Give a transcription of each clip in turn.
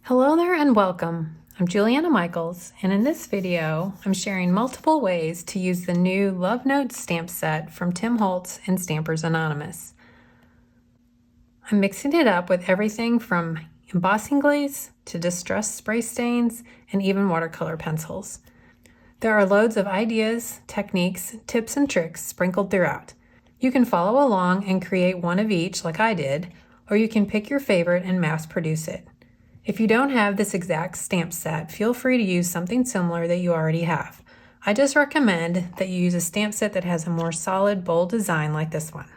Hello there and welcome. I'm Juliana Michaels, and in this video, I'm sharing multiple ways to use the new Love Notes stamp set from Tim Holtz and Stampers Anonymous. I'm mixing it up with everything from embossing glaze to distress spray stains and even watercolor pencils. There are loads of ideas, techniques, tips, and tricks sprinkled throughout. You can follow along and create one of each like I did, or you can pick your favorite and mass produce it. If you don't have this exact stamp set, feel free to use something similar that you already have. I just recommend that you use a stamp set that has a more solid, bold design like this one.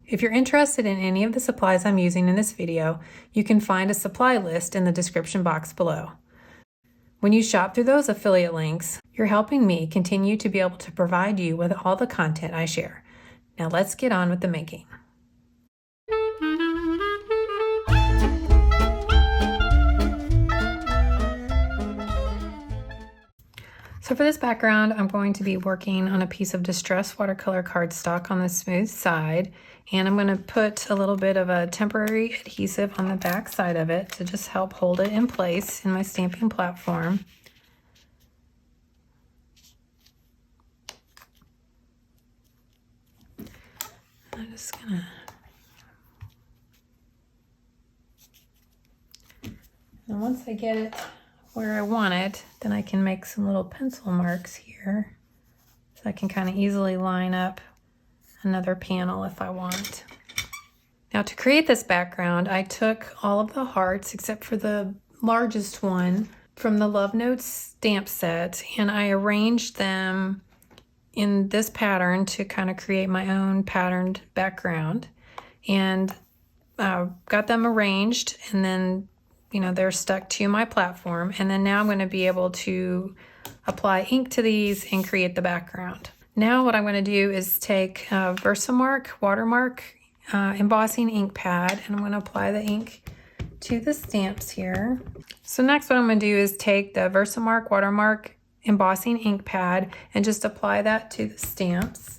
If you're interested in any of the supplies I'm using in this video, you can find a supply list in the description box below. When you shop through those affiliate links, you're helping me continue to be able to provide you with all the content I share. Now let's get on with the making. So for this background, I'm going to be working on a piece of distressed watercolor cardstock on the smooth side, and I'm going to put a little bit of a temporary adhesive on the back side of it to just help hold it in place in my stamping platform. I'm just gonna and once I get it where I want it, then I can make some little pencil marks here so I can kind of easily line up another panel if I want. Now to create this background, I took all of the hearts except for the largest one from the Love Notes stamp set, and I arranged them in this pattern to kind of create my own patterned background, and got them arranged, and then they're stuck to my platform, and then now I'm going to be able to apply ink to these and create the background. Now what I'm going to do is take a Versamark Watermark embossing ink pad, and I'm going to apply the ink to the stamps here. So next what I'm going to do is take the Versamark Watermark embossing ink pad and just apply that to the stamps.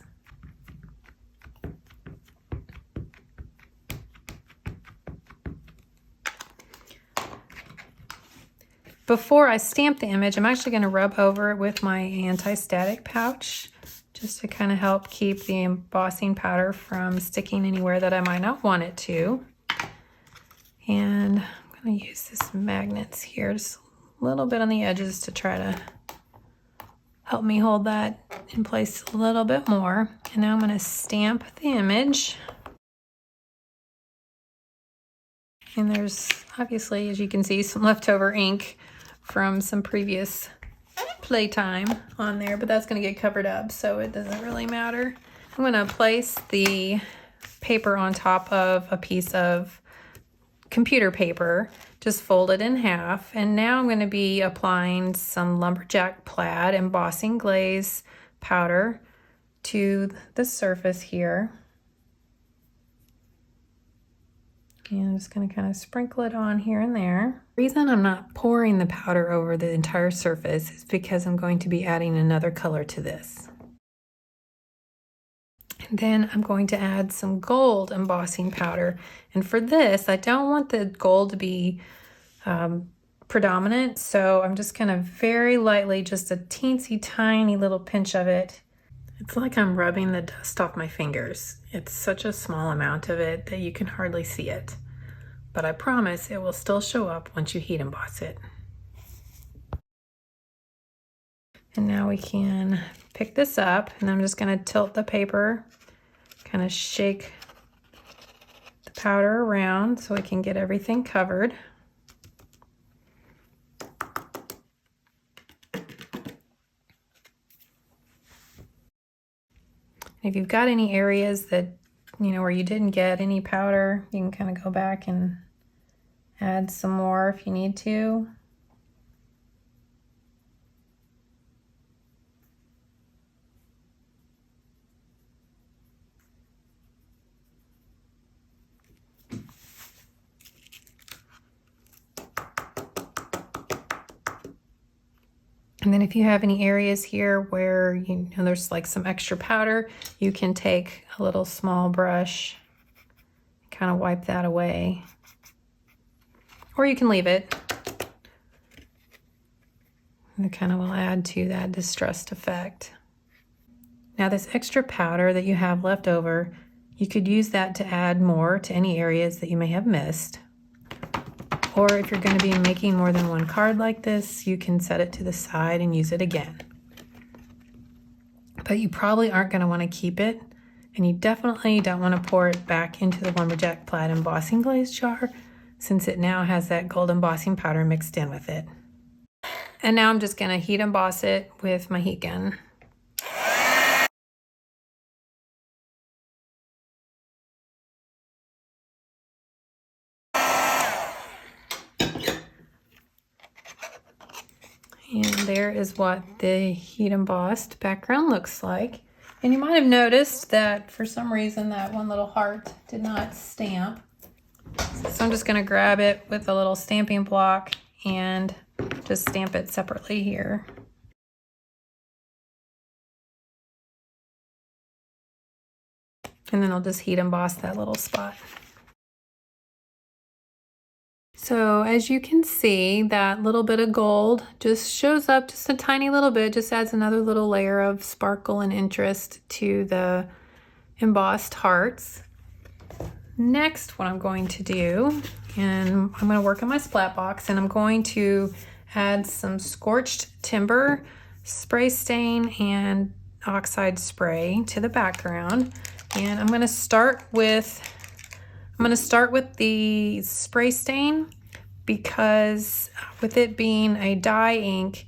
Before I stamp the image, I'm actually going to rub over it with my anti-static pouch just to kind of help keep the embossing powder from sticking anywhere that I might not want it to. And I'm going to use this magnets here just a little bit on the edges to try to help me hold that in place a little bit more. And now I'm going to stamp the image. And there's obviously, as you can see, some leftover ink from some previous playtime on there, but that's going to get covered up, so it doesn't really matter. I'm going to place the paper on top of a piece of computer paper, just fold it in half, and now I'm going to be applying some Lumberjack Plaid Embossing Glaze powder to the surface here. And I'm just going to kind of sprinkle it on here and there. The reason I'm not pouring the powder over the entire surface is because I'm going to be adding another color to this. And then I'm going to add some gold embossing powder. And for this, I don't want the gold to be predominant, so I'm just going to very lightly, just a teensy tiny little pinch of it. It's like I'm rubbing the dust off my fingers. It's such a small amount of it that you can hardly see it. But I promise it will still show up once you heat emboss it. And now we can pick this up, and I'm just going to tilt the paper, kind of shake the powder around so we can get everything covered. If you've got any areas that, where you didn't get any powder, you can kind of go back and add some more if you need to. And then if you have any areas here where there's like some extra powder, you can take a little small brush, kind of wipe that away. Or you can leave it. And it kind of will add to that distressed effect. Now this extra powder that you have left over, you could use that to add more to any areas that you may have missed. Or if you're going to be making more than one card like this, you can set it to the side and use it again. But you probably aren't going to want to keep it, and you definitely don't want to pour it back into the Lumberjack Plaid Embossing Glaze jar, since it now has that gold embossing powder mixed in with it. And now I'm just going to heat emboss it with my heat gun. And there is what the heat embossed background looks like. And you might have noticed that for some reason that one little heart did not stamp. So I'm just going to grab it with a little stamping block and just stamp it separately here. And then I'll just heat emboss that little spot. So as you can see, that little bit of gold just shows up just a tiny little bit, just adds another little layer of sparkle and interest to the embossed hearts. Next, what I'm going to do, and I'm going to work on my splat box, and I'm going to add some scorched timber, spray stain, and oxide spray to the background. And I'm going to start with the spray stain, because with it being a dye ink,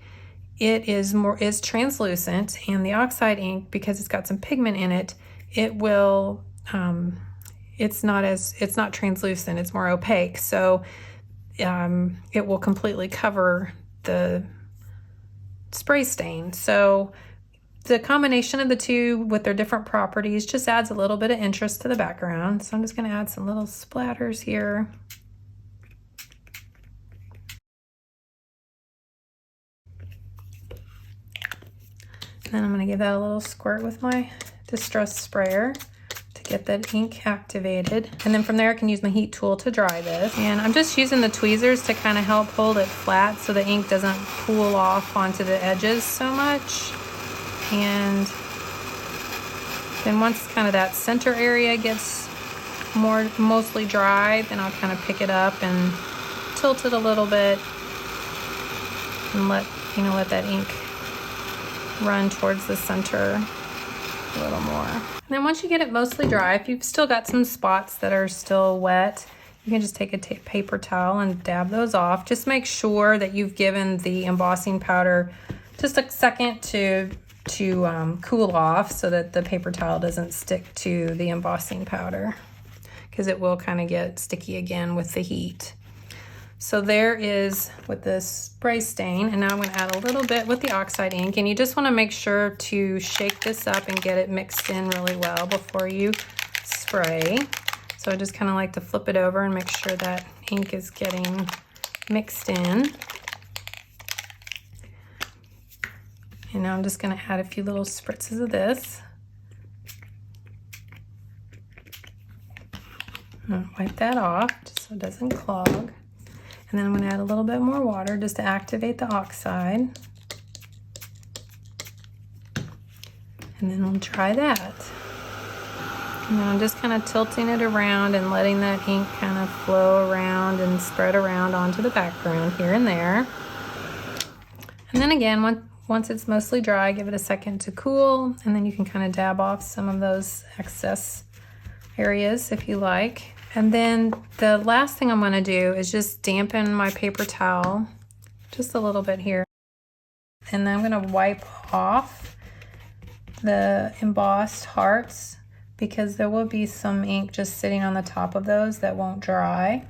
it is translucent, and the oxide ink, because it's got some pigment in it, it will it's not translucent, it's more opaque, so it will completely cover the spray stain. So the combination of the two with their different properties just adds a little bit of interest to the background. So I'm just going to add some little splatters here. And then I'm going to give that a little squirt with my distress sprayer to get that ink activated. And then from there I can use my heat tool to dry this. And I'm just using the tweezers to kind of help hold it flat so the ink doesn't pool off onto the edges so much. And then once kind of that center area gets mostly dry, then I'll kind of pick it up and tilt it a little bit and let that ink run towards the center a little more. And then once you get it mostly dry, if you've still got some spots that are still wet, you can just take a paper towel and dab those off. Just make sure that you've given the embossing powder just a second to cool off, so that the paper towel doesn't stick to the embossing powder, because it will kind of get sticky again with the heat. So there is with the spray stain, and now I'm going to add a little bit with the oxide ink, and you just want to make sure to shake this up and get it mixed in really well before you spray. So I just kind of like to flip it over and make sure that ink is getting mixed in. And now I'm just going to add a few little spritzes of this. Wipe that off just so it doesn't clog. And then I'm going to add a little bit more water just to activate the oxide. And then we'll try that. And then I'm just kind of tilting it around and letting that ink kind of flow around and spread around onto the background here and there. And then again, once it's mostly dry, give it a second to cool, and then you can kind of dab off some of those excess areas if you like. And then the last thing I'm going to do is just dampen my paper towel just a little bit here. And then I'm going to wipe off the embossed hearts, because there will be some ink just sitting on the top of those that won't dry.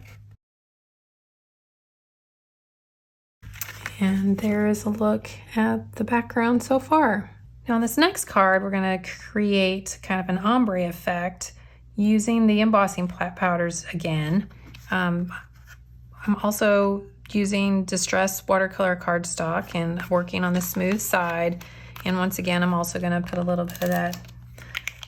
And there is a look at the background so far. Now on this next card, we're going to create kind of an ombre effect using the embossing powders again. I'm also using distressed watercolor cardstock and working on the smooth side. And once again, I'm also going to put a little bit of that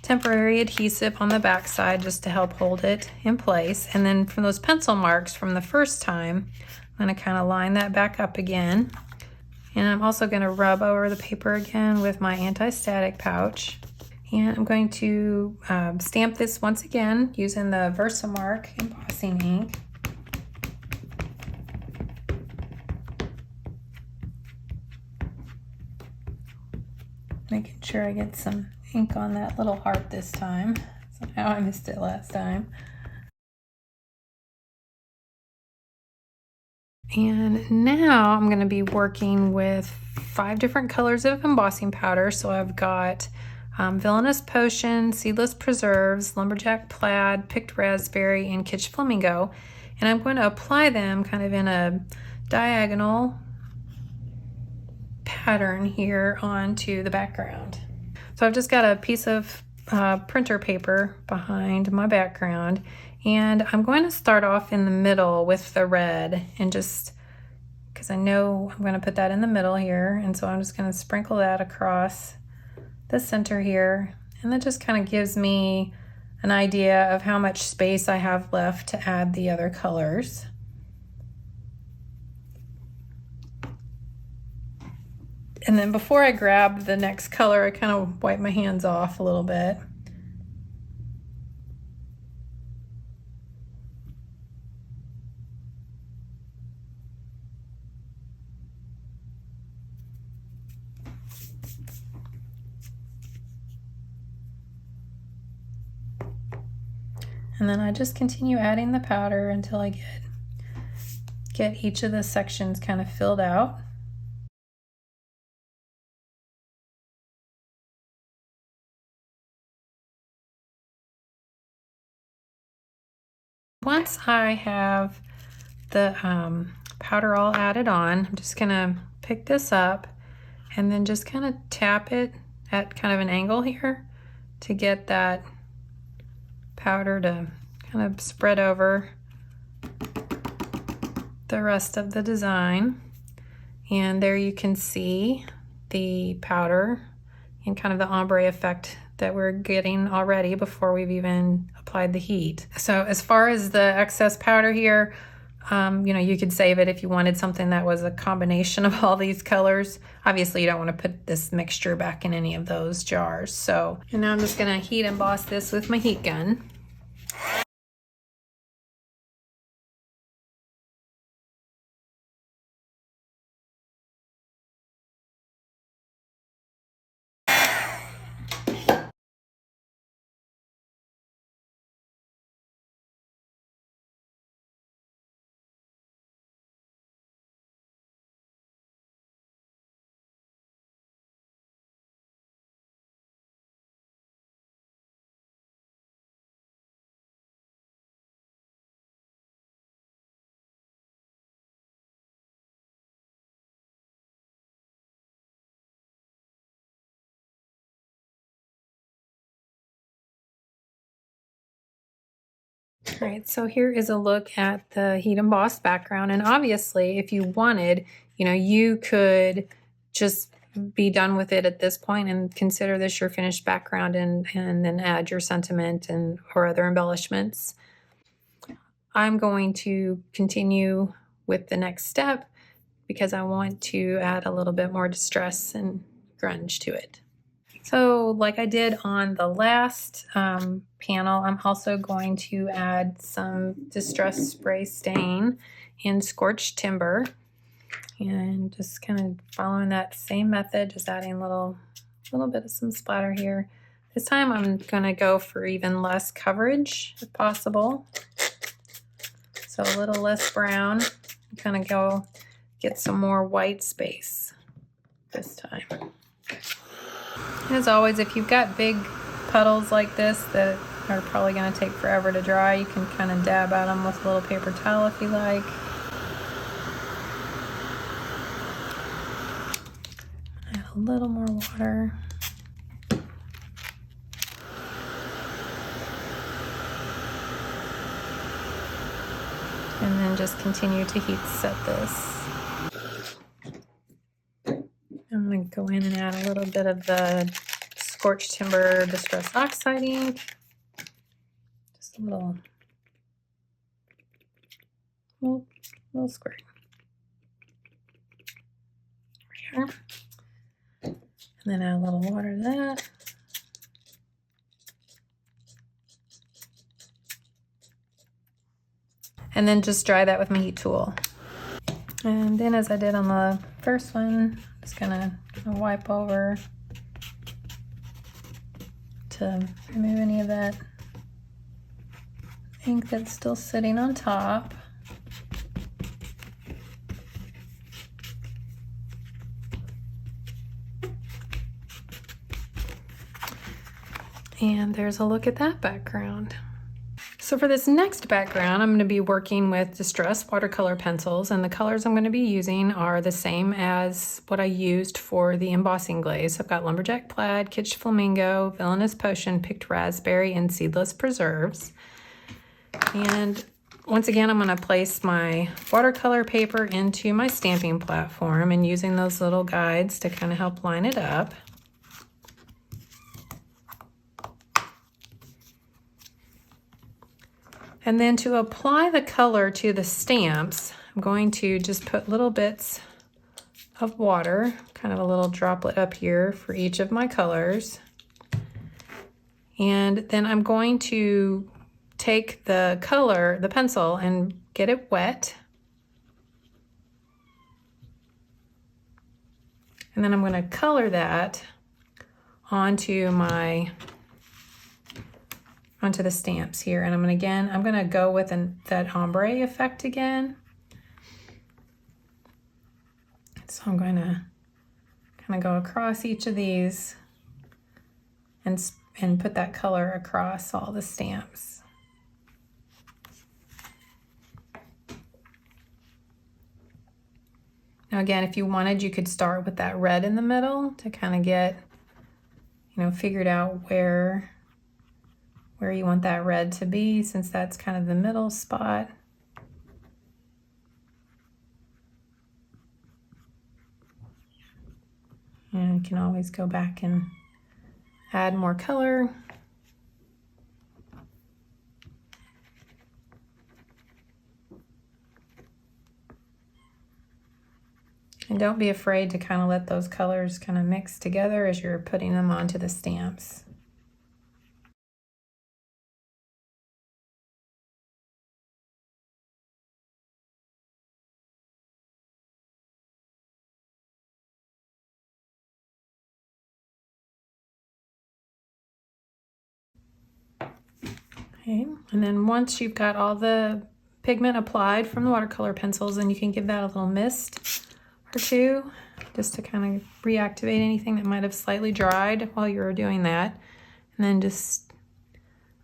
temporary adhesive on the back side just to help hold it in place. And then from those pencil marks from the first time, I'm going to kind of line that back up again. And I'm also going to rub over the paper again with my anti-static pouch. And I'm going to stamp this once again using the Versamark embossing ink. Making sure I get some ink on that little heart this time. Somehow I missed it last time. And now I'm going to be working with 5 different colors of embossing powder. So I've got Villainous Potion, Seedless Preserves, Lumberjack Plaid, Picked Raspberry, and Kitsch Flamingo. And I'm going to apply them kind of in a diagonal pattern here onto the background. So I've just got a piece of printer paper behind my background, and I'm going to start off in the middle with the red, and just because I know I'm going to put that in the middle here, and so I'm just going to sprinkle that across the center here, and that just kind of gives me an idea of how much space I have left to add the other colors. And then before I grab the next color, I kind of wipe my hands off a little bit. And then I just continue adding the powder until I get each of the sections kind of filled out. Once I have the powder all added on, I'm just gonna pick this up and then just kind of tap it at kind of an angle here to get that powder to kind of spread over the rest of the design. And there you can see the powder and kind of the ombre effect that we're getting already before we've even applied the heat. So as far as the excess powder here, you know, you could save it if you wanted something that was a combination of all these colors. Obviously you don't want to put this mixture back in any of those jars. So, and now I'm just gonna heat emboss this with my heat gun. All right, so here is a look at the heat embossed background. And obviously, if you wanted, you know, you could just be done with it at this point and consider this your finished background, and then add your sentiment and or other embellishments. I'm going to continue with the next step because I want to add a little bit more distress and grunge to it. So like I did on the last panel, I'm also going to add some Distress Spray Stain in Scorched Timber, and just kind of following that same method, just adding a little bit of some splatter here. This time I'm gonna go for even less coverage if possible. So a little less brown, kind of go get some more white space this time. As always, if you've got big puddles like this that are probably going to take forever to dry, you can kind of dab at them with a little paper towel if you like. Add a little more water. And then just continue to heat set this. I'm going to go in and add a little bit of the Scorched Timber Distress Oxide ink. Just a little squirt. here. And then add a little water to that. And then just dry that with my heat tool. And then as I did on the first one, I'm just gonna wipe over to remove any of that ink that's still sitting on top. And there's a look at that background. So for this next background, I'm going to be working with distressed watercolor pencils, and the colors I'm going to be using are the same as what I used for the embossing glaze. I've got Lumberjack Plaid, Kitsch Flamingo, Villainous Potion, Picked Raspberry, and Seedless Preserves. And once again, I'm going to place my watercolor paper into my stamping platform and using those little guides to kind of help line it up. And then to apply the color to the stamps, I'm going to just put little bits of water, kind of a little droplet up here for each of my colors. And then I'm going to take the color, the pencil, and get it wet. And then I'm going to color that onto the stamps here. And I'm going to go with that ombre effect again. So I'm going to kind of go across each of these and put that color across all the stamps. Now again, if you wanted, you could start with that red in the middle to kind of get, figured out where you want that red to be, since that's kind of the middle spot. And you can always go back and add more color. And don't be afraid to kind of let those colors kind of mix together as you're putting them onto the stamps. Okay, and then once you've got all the pigment applied from the watercolor pencils, then you can give that a little mist or two, just to kind of reactivate anything that might have slightly dried while you were doing that. And then just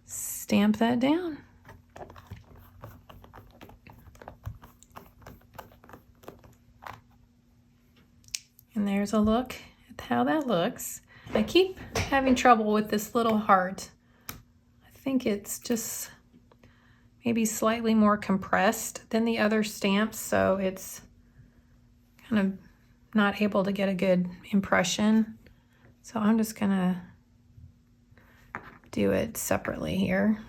stamp that down. And there's a look at how that looks. I keep having trouble with this little heart. I think it's just maybe slightly more compressed than the other stamps, so it's kind of not able to get a good impression. So I'm just gonna do it separately here.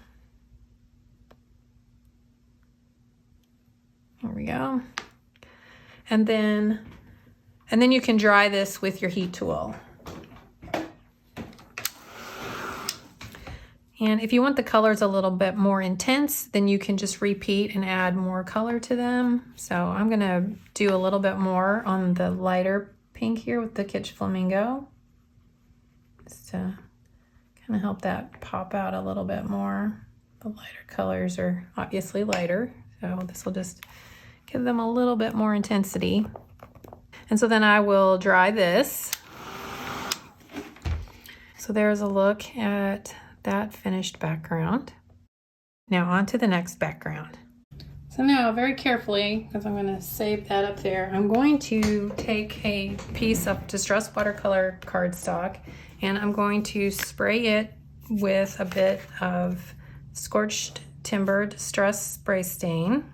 There we go. And then you can dry this with your heat tool. And if you want the colors a little bit more intense, then you can just repeat and add more color to them. So I'm gonna do a little bit more on the lighter pink here with the Kitsch Flamingo, just to kind of help that pop out a little bit more. The lighter colors are obviously lighter, so this will just give them a little bit more intensity. And so then I will dry this. So there's a look at that finished background. Now on to the next background. So now very carefully, because I'm going to save that up there, I'm going to take a piece of distressed watercolor cardstock and I'm going to spray it with a bit of Scorched Timber Distress Spray Stain.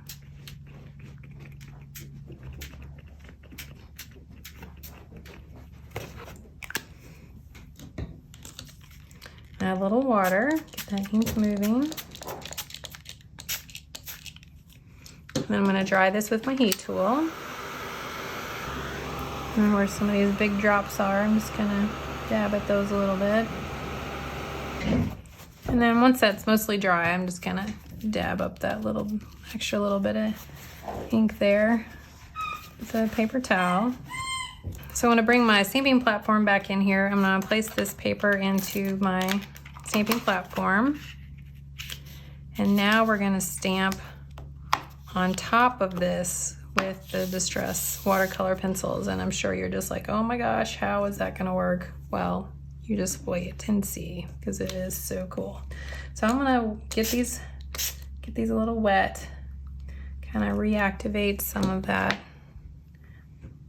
Add a little water, get that ink moving. And then I'm going to dry this with my heat tool. And where some of these big drops are, I'm just gonna dab at those a little bit. And then once that's mostly dry, I'm just gonna dab up that little extra little bit of ink there with a paper towel. So I'm gonna bring my stamping platform back in here. I'm gonna place this paper into my stamping platform. And now we're gonna stamp on top of this with the Distress watercolor pencils. And I'm sure you're just like, oh my gosh, how is that gonna work? Well, you just wait and see, because it is so cool. So I'm gonna get these a little wet, kind of reactivate some of that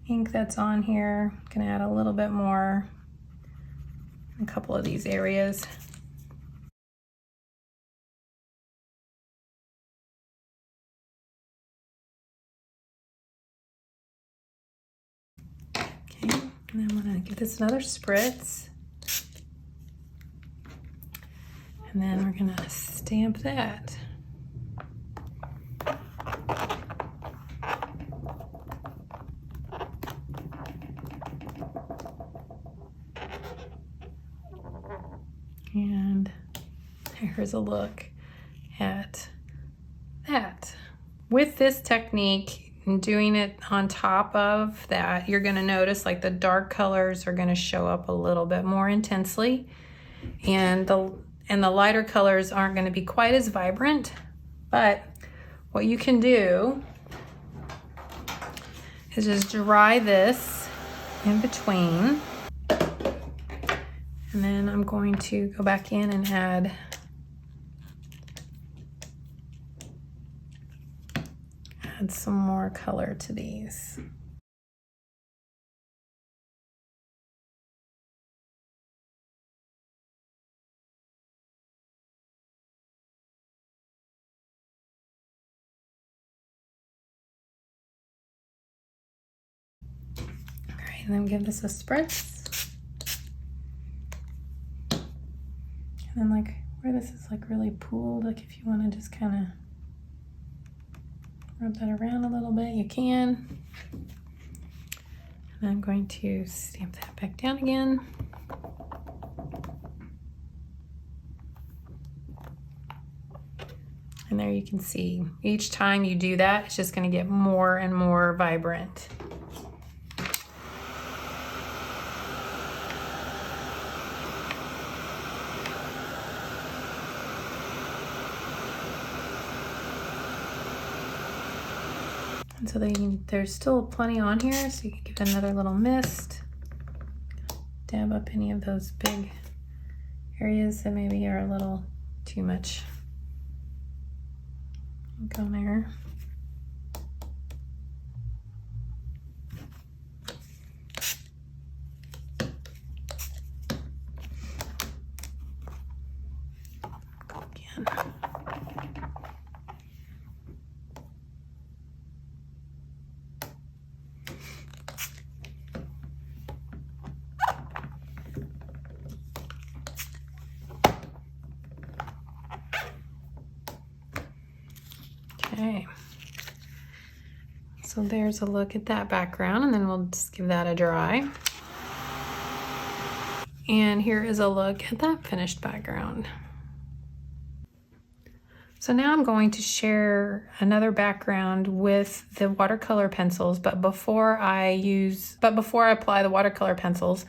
ink that's on here. I'm gonna add a little bit more in a couple of these areas. Okay, and then I'm gonna give this another spritz. And then we're gonna stamp that. And here's a look at that. With this technique and doing it on top of that, you're gonna notice like the dark colors are gonna show up a little bit more intensely, and the lighter colors aren't gonna be quite as vibrant. But what you can do is just dry this in between. And then I'm going to go back in and add some more color to these. All right, and then give this a spritz. And then like where this is like really pooled, like if you want to just kind of rub that around a little bit, you can. And I'm going to stamp that back down again. And there you can see, each time you do that, it's just going to get more and more vibrant. And so there's still plenty on here, so you can give it another little mist. Dab up any of those big areas that maybe are a little too much ink on there. Go again. Okay, so there's a look at that background, and then we'll just give that a dry. And here is a look at that finished background. So now I'm going to share another background with the watercolor pencils, but before I apply the watercolor pencils,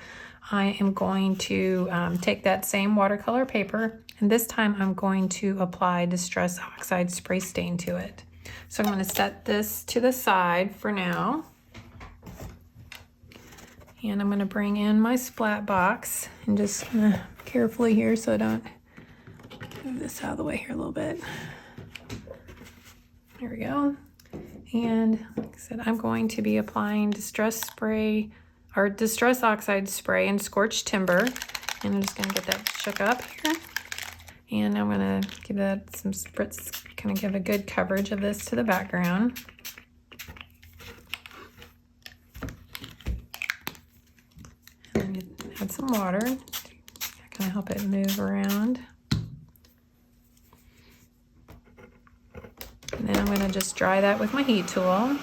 I am going to take that same watercolor paper, and this time I'm going to apply Distress Oxide Spray Stain to it. So I'm going to set this to the side for now. And I'm going to bring in my splat box and just carefully here so I don't move this out of the way here a little bit. There we go. And like I said, I'm going to be applying Distress Oxide Spray and Scorched Timber. And I'm just going to get that shook up here. And I'm going to give that some spritz, kind of give a good coverage of this to the background. And then add some water to kind of help it move around. And then I'm going to just dry that with my heat tool.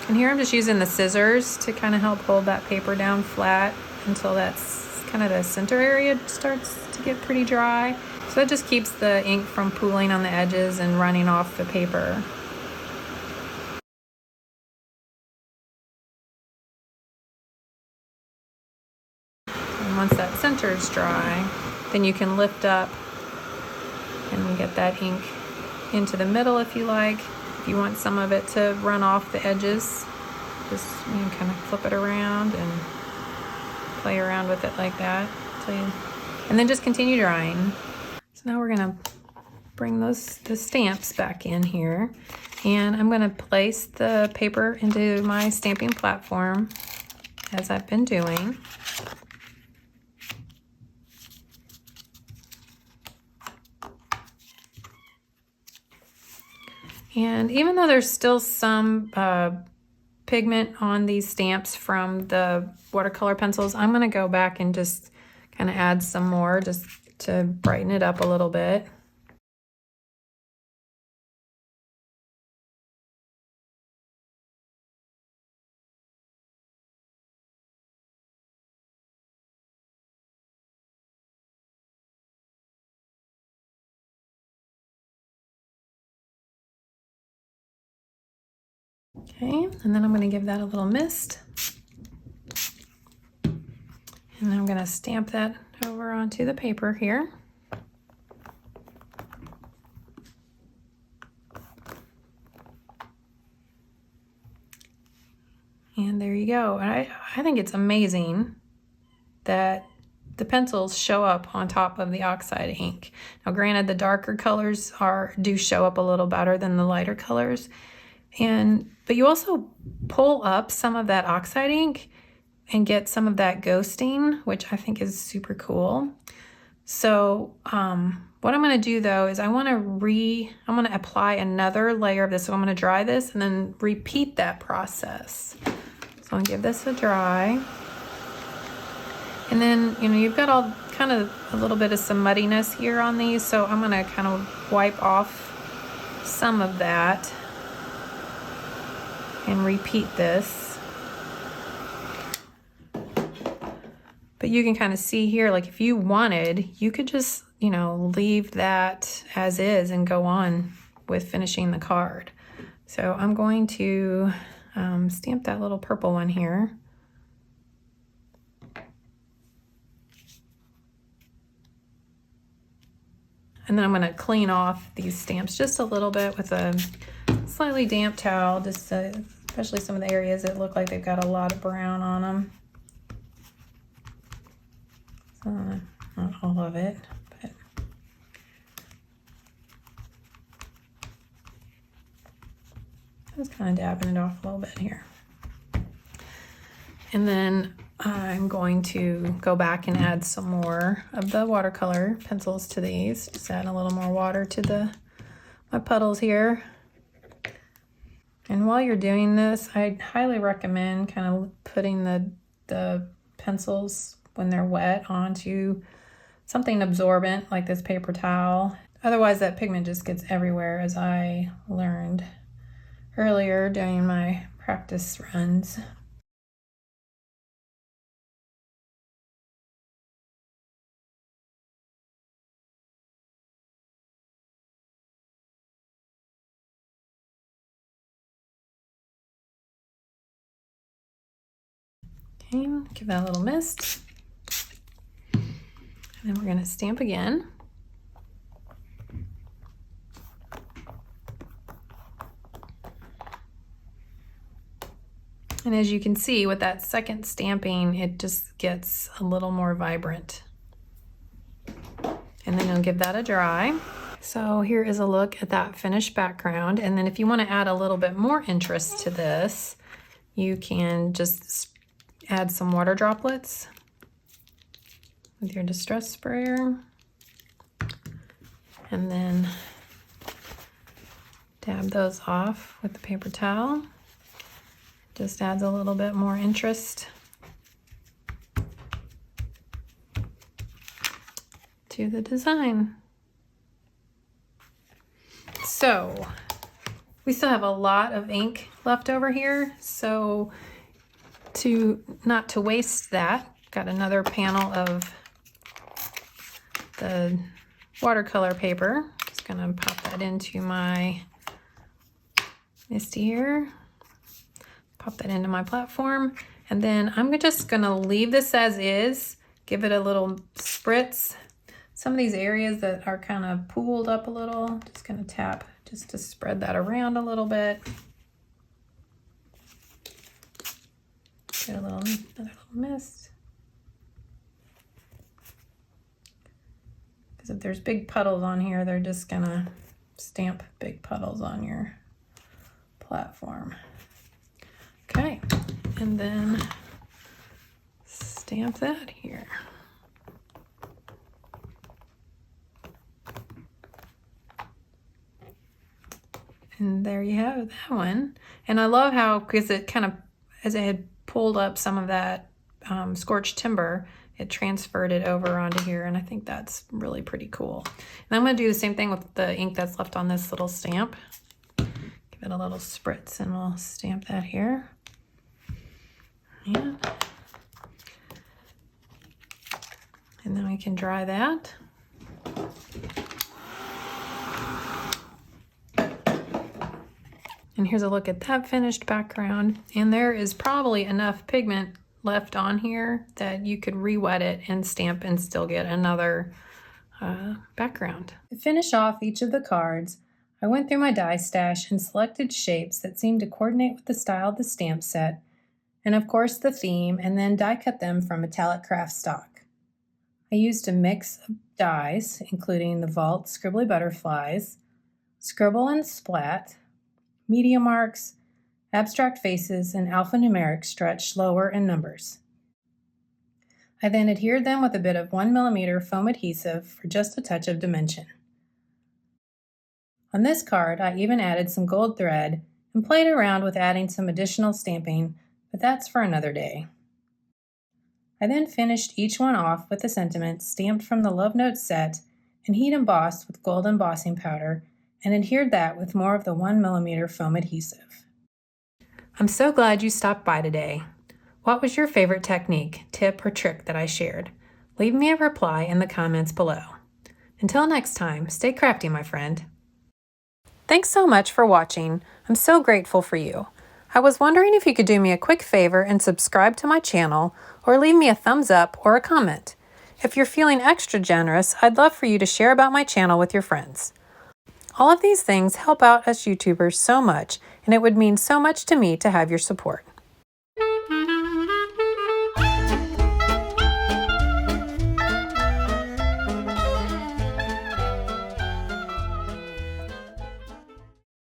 And here I'm just using the scissors to kind of help hold that paper down flat until that's kind of the center area starts to get pretty dry. So that just keeps the ink from pooling on the edges and running off the paper. And once that center is dry, then you can lift up and you get that ink into the middle if you like. If you want some of it to run off the edges, just kind of flip it around and play around with it like that. And then just continue drying. So now we're gonna bring the stamps back in here, and I'm gonna place the paper into my stamping platform as I've been doing. And even though there's still some pigment on these stamps from the watercolor pencils, I'm gonna go back and just kind of add some more just to brighten it up a little bit. Okay, and then I'm going to give that a little mist. And I'm going to stamp that over onto the paper here. And there you go. I think it's amazing that the pencils show up on top of the oxide ink. Now granted, the darker colors do show up a little better than the lighter colors. But you also pull up some of that oxide ink and get some of that ghosting, which I think is super cool. So what I'm going to do though is I'm going to apply another layer of this. So I'm going to dry this and then repeat that process. So I'm going to give this a dry. And then, you've got all kind of a little bit of some muddiness here on these. So I'm going to kind of wipe off some of that and repeat this. But you can kind of see here, like if you wanted, you could just, leave that as is and go on with finishing the card. So I'm going to stamp that little purple one here. And then I'm going to clean off these stamps just a little bit with a slightly damp towel, just especially some of the areas that look like they've got a lot of brown on them. So, not all of it, but just kind of dabbing it off a little bit here. And then I'm going to go back and add some more of the watercolor pencils to these. Just add a little more water to my puddles here. And while you're doing this, I highly recommend kind of putting the pencils when they're wet onto something absorbent like this paper towel. Otherwise that pigment just gets everywhere, as I learned earlier during my practice runs. Okay, give that a little mist. And then we're going to stamp again. And as you can see, with that second stamping, it just gets a little more vibrant. And then I'll give that a dry. So here is a look at that finished background. And then if you want to add a little bit more interest to this, you can just add some water droplets with your distress sprayer. And then dab those off with the paper towel. Just adds a little bit more interest to the design. So We still have a lot of ink left over here, so not to waste that, got another panel of the watercolor paper. Just gonna pop that into my Misty here. Pop that into my platform, and then I'm just gonna leave this as is, give it a little spritz. Some of these areas that are kind of pooled up a little, just gonna tap just to spread that around a little bit. Get another little mist. Because if there's big puddles on here, they're just gonna stamp big puddles on your platform. Okay, and then stamp that here. And there you have that one. And I love how, because it kind of, as it had pulled up some of that scorched timber, it transferred it over onto here, and I think that's really pretty cool. And I'm going to do the same thing with the ink that's left on this little stamp. Give it a little spritz, and we'll stamp that here. And then we can dry that. And here's a look at that finished background. And there is probably enough pigment left on here that you could re-wet it and stamp and still get another background. To finish off each of the cards, I went through my die stash and selected shapes that seemed to coordinate with the style of the stamp set, and of course the theme, and then die cut them from metallic craft stock. I used a mix of dies, including the Vault Scribbly Butterflies, Scribble and Splat, Media Marks, Abstract Faces, and Alphanumeric stretched lower in numbers. I then adhered them with a bit of 1mm foam adhesive for just a touch of dimension. On this card, I even added some gold thread and played around with adding some additional stamping, but that's for another day. I then finished each one off with the sentiment stamped from the Love Notes set and heat embossed with gold embossing powder, and adhered that with more of the 1mm foam adhesive. I'm so glad you stopped by today. What was your favorite technique, tip, or trick that I shared? Leave me a reply in the comments below. Until next time, stay crafty, my friend. Thanks so much for watching. I'm so grateful for you. I was wondering if you could do me a quick favor and subscribe to my channel, or leave me a thumbs up or a comment. If you're feeling extra generous, I'd love for you to share about my channel with your friends. All of these things help out us YouTubers so much, and it would mean so much to me to have your support.